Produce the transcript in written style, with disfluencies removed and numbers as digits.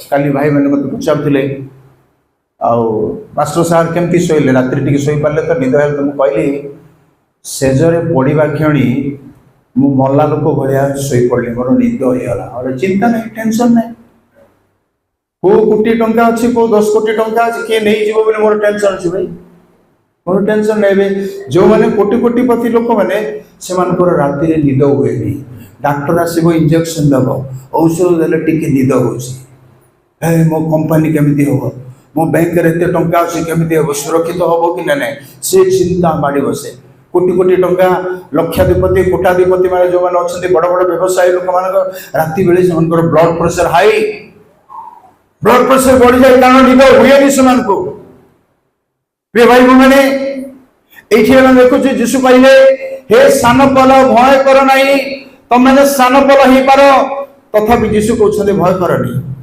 काली भाई मैंने मत पचारे मास्टर साहब केमती शोले रात्रि टी शोई पारे तो निद है तो मुझे कहली सेजरे पड़ा क्षणी मु मल्ला लोक भाया शोई पड़े मोर निद होगा और चिंता नहीं टेंशन नहीं को कोटी टंका अच्छी को 10 कोटी टंका अच्छी किए नहीं जीव बोले मोर टेंशन अच्छी भाई मोर टेंशन नहीं जो मैंने कोटी कोटीपति लोक मैंने से राति निद हुए नहीं डाक्टर आसो इंजेक्शन दब औषध देले टिके निद हो मो कंपनी केमी हम मो बैंक रे एते टंका अच्छे केमी हम सुरक्षित हम कि ना से चिंता माड़ी बसे कोटी कोटी टंका लक्षाधिपति कोटाधिपति माने जो माने अच्छे बड़ बड़ व्यवसायी लोक मान राति बेले से blood pressure high blood pressure बढ़ी जाए कारण निद हुए से प्रिय भाई मैंने ये देखु जीशु कहले हे सान पल भय कर ना तुम मैंने सान पल हो पार तथापि जीशु कहते भय करनी